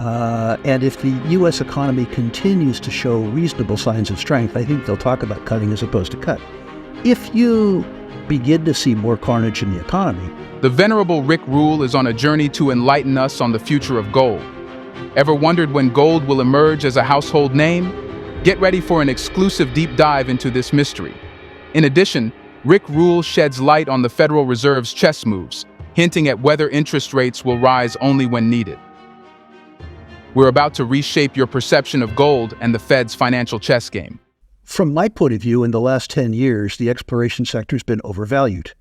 And if the U.S. economy continues to show reasonable signs of strength, I think they'll talk about cutting as opposed to cut. If you begin to see more carnage in the economy. The Venerable Rick Rule is on a journey to enlighten us on the future of gold. Ever wondered when gold will emerge as a household name? Get ready for an exclusive deep dive into this mystery. In addition, Rick Rule sheds light on the Federal Reserve's chess moves, hinting at whether interest rates will rise only when needed. We're about to reshape your perception of gold and the Fed's financial chess game. From my point of view, in the last 10 years, the exploration sector has been overvalued.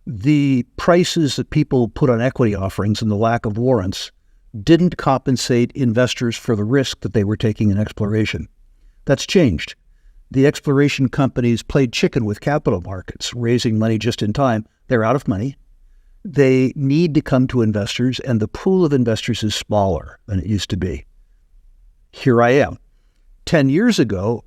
The prices that people put on equity offerings and the lack of warrants didn't compensate investors for the risk that they were taking in exploration. That's changed. The exploration companies played chicken with capital markets, raising money just in time. They're out of money. They need to come to investors, and the pool of investors is smaller than it used to be. Here I am. 10 years ago,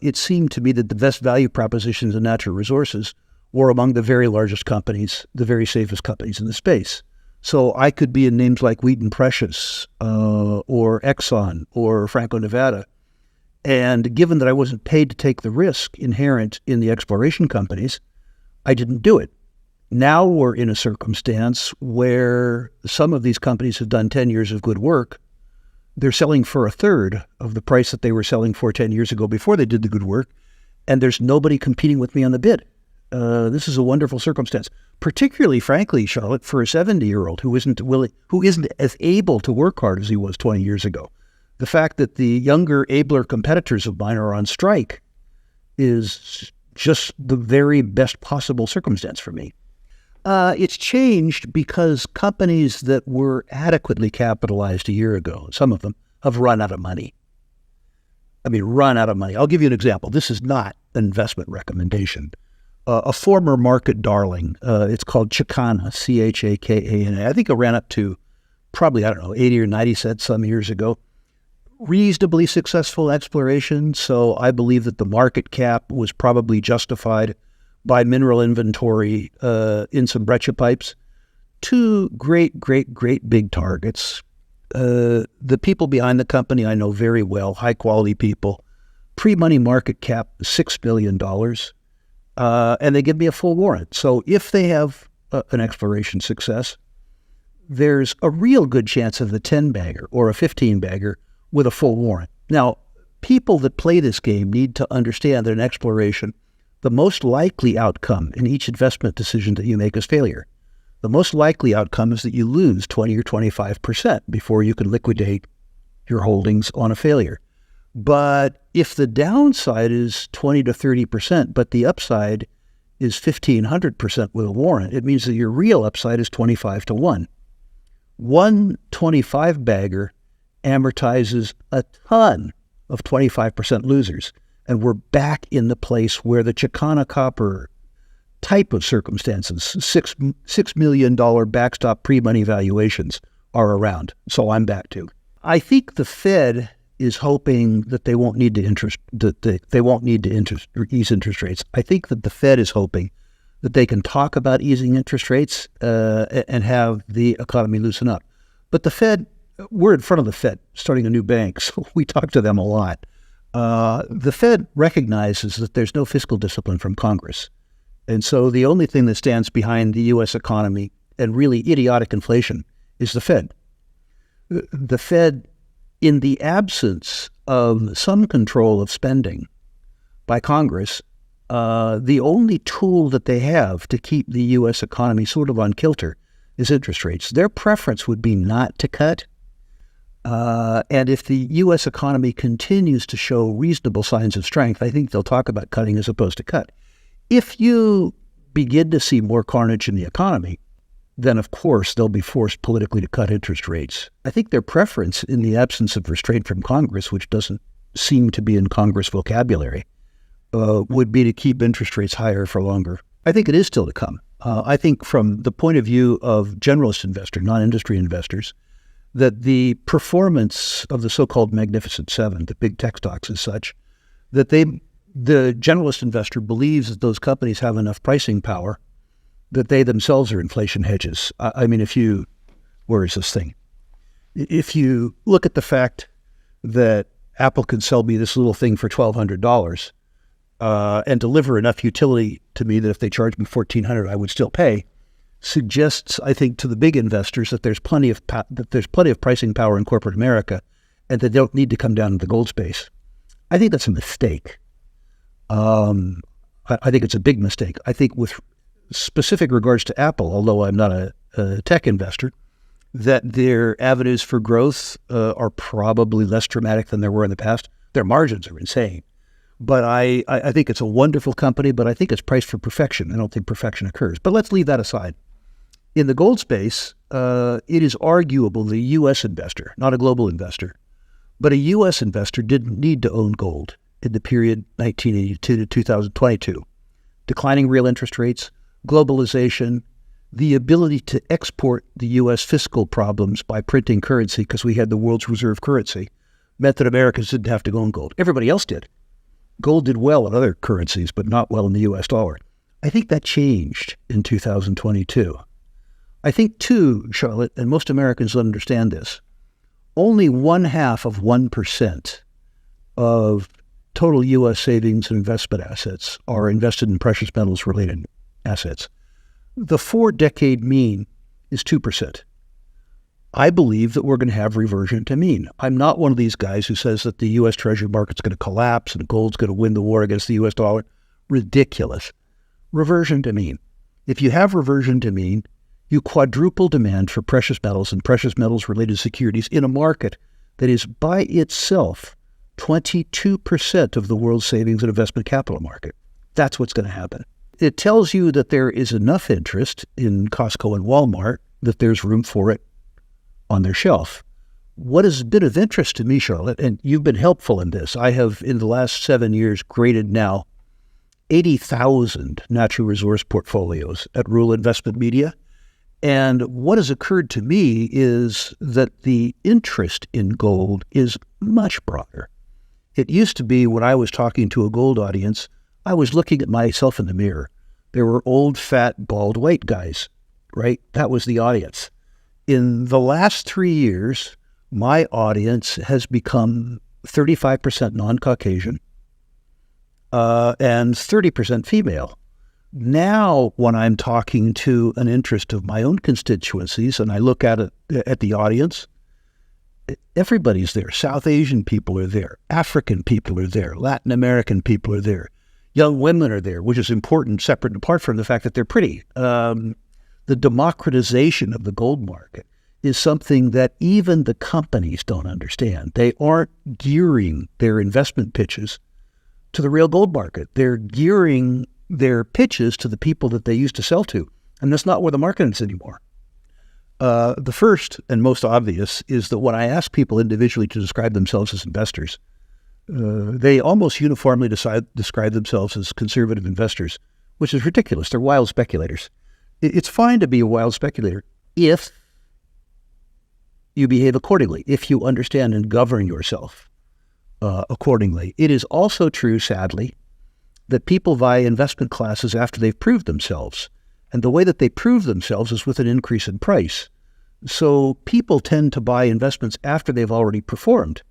it seemed to me that the best value propositions in natural resources were among the very largest companies, the very safest companies in the space. So I could be in names like Wheaton Precious or Exxon or Franco-Nevada. And given that I wasn't paid to take the risk inherent in the exploration companies, I didn't do it. Now we're in a circumstance where some of these companies have done 10 years of good work. They're selling for a third of the price that they were selling for 10 years ago before they did the good work, and there's nobody competing with me on the bid. This is a wonderful circumstance, particularly, frankly, Charlotte, for a 70-year-old who isn't as able to work hard as he was 20 years ago. The fact that the younger, abler competitors of mine are on strike is just the very best possible circumstance for me. It's changed because companies that were adequately capitalized a year ago, some of them, have run out of money. Run out of money. I'll give you an example. This is not an investment recommendation. A former market darling, it's called Chakana, C-H-A-K-A-N-A. I think it ran up to probably, 80 or 90 cents some years ago. Reasonably successful exploration, so I believe that the market cap was probably justified by mineral inventory in some breccia pipes. Two great big targets. The people behind the company I know very well, high-quality people. Pre-money market cap, $6 billion. And they give me a full warrant. So if they have an exploration success, there's a real good chance of a 10-bagger or a 15-bagger with a full warrant. Now, people that play this game need to understand that in exploration, the most likely outcome in each investment decision that you make is failure. The most likely outcome is that you lose 20 or 25% before you can liquidate your holdings on a failure. But if the downside is 20 to 30%, but the upside is 1,500% with a warrant, it means that your real upside is 25 to 1. One 25-bagger amortizes a ton of 25% losers. And we're back in the place where the Chakana copper type of circumstances, $6 million backstop pre-money valuations are around. So I'm back to. I think the Fed is hoping that they won't need to ease interest rates. I think that the Fed is hoping that they can talk about easing interest rates and have the economy loosen up. But the Fed, we're in front of the Fed, starting a new bank, so we talk to them a lot. The Fed recognizes that there's no fiscal discipline from Congress. And so the only thing that stands behind the U.S. economy and really idiotic inflation is the Fed. The Fed, in the absence of some control of spending by Congress, the only tool that they have to keep the U.S. economy sort of on kilter is interest rates. Their preference would be not to cut. And if the U.S. economy continues to show reasonable signs of strength, I think they'll talk about cutting as opposed to cut. If you begin to see more carnage in the economy, then of course they'll be forced politically to cut interest rates. I think their preference in the absence of restraint from Congress, which doesn't seem to be in Congress vocabulary, would be to keep interest rates higher for longer. I think it is still to come. I think from the point of view of generalist investors, non-industry investors, that the performance of the so-called Magnificent Seven, the big tech stocks as such, that the generalist investor believes that those companies have enough pricing power that they themselves are inflation hedges. Where is this thing? If you look at the fact that Apple can sell me this little thing for $1,200 and deliver enough utility to me that if they charge me $1,400, I would still pay, suggests, I think, to the big investors that there's plenty of pricing power in corporate America, and that they don't need to come down to the gold space. I think that's a mistake. I think it's a big mistake. I think with specific regards to Apple, although I'm not a tech investor, that their avenues for growth are probably less dramatic than there were in the past. Their margins are insane. But I think it's a wonderful company, but I think it's priced for perfection. I don't think perfection occurs. But let's leave that aside. In the gold space, it is arguable the U.S. investor, not a global investor, but a U.S. investor didn't need to own gold in the period 1982 to 2022. Declining real interest rates, globalization, the ability to export the U.S. fiscal problems by printing currency because we had the world's reserve currency meant that Americans didn't have to own gold. Everybody else did. Gold did well in other currencies, but not well in the U.S. dollar. I think that changed in 2022. I think, too, Charlotte, and most Americans understand this, only 0.5% of total U.S. savings and investment assets are invested in precious metals-related assets. The 4-decade mean is 2%. I believe that we're going to have reversion to mean. I'm not one of these guys who says that the U.S. Treasury market's going to collapse and gold's going to win the war against the U.S. dollar. Ridiculous. Reversion to mean. If you have reversion to mean, you quadruple demand for precious metals and precious metals-related securities in a market that is by itself 22% of the world's savings and investment capital market. That's what's going to happen. It tells you that there is enough interest in Costco and Walmart that there's room for it on their shelf. What has been of interest to me, Charlotte, and you've been helpful in this, I have in the last 7 years graded now 80,000 natural resource portfolios at Rule Investment Media. And what has occurred to me is that the interest in gold is much broader. It used to be when I was talking to a gold audience, I was looking at myself in the mirror. There were old, fat, bald, white guys, right? That was the audience. In the last 3 years, my audience has become 35% non-Caucasian and 30% female. Now, when I'm talking to an interest of my own constituencies and I look at the audience, everybody's there. South Asian people are there. African people are there. Latin American people are there. Young women are there, which is important, separate and apart from the fact that they're pretty. The democratization of the gold market is something that even the companies don't understand. They aren't gearing their investment pitches to the real gold market. They're gearing their pitches to the people that they used to sell to. And that's not where the market is anymore. The first and most obvious is that when I ask people individually to describe themselves as investors, they almost uniformly describe themselves as conservative investors, which is ridiculous. They're wild speculators. It's fine to be a wild speculator if you behave accordingly, if you understand and govern yourself accordingly. It is also true, sadly, that people buy investment classes after they've proved themselves. And the way that they prove themselves is with an increase in price. So people tend to buy investments after they've already performed.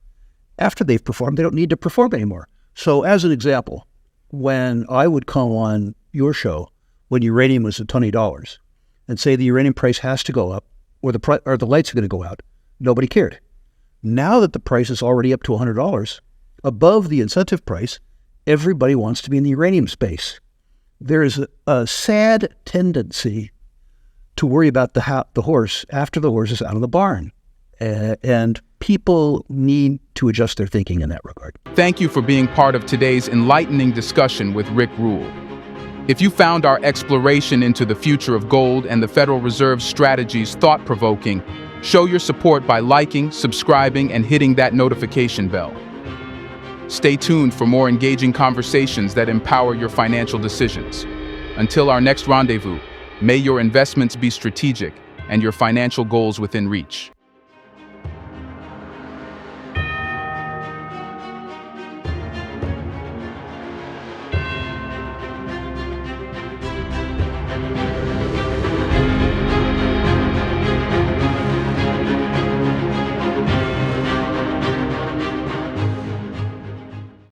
After they've performed, they don't need to perform anymore. So as an example, when I would come on your show when uranium was at $20 and say the uranium price has to go up or the lights are going to go out, nobody cared. Now that the price is already up to $100, above the incentive price, everybody wants to be in the uranium space. There is a sad tendency to worry about the horse after the horse is out of the barn. And people need to adjust their thinking in that regard. Thank you for being part of today's enlightening discussion with Rick Rule. If you found our exploration into the future of gold and the Federal Reserve's strategies thought-provoking, show your support by liking, subscribing, and hitting that notification bell. Stay tuned for more engaging conversations that empower your financial decisions. Until our next rendezvous, may your investments be strategic and your financial goals within reach.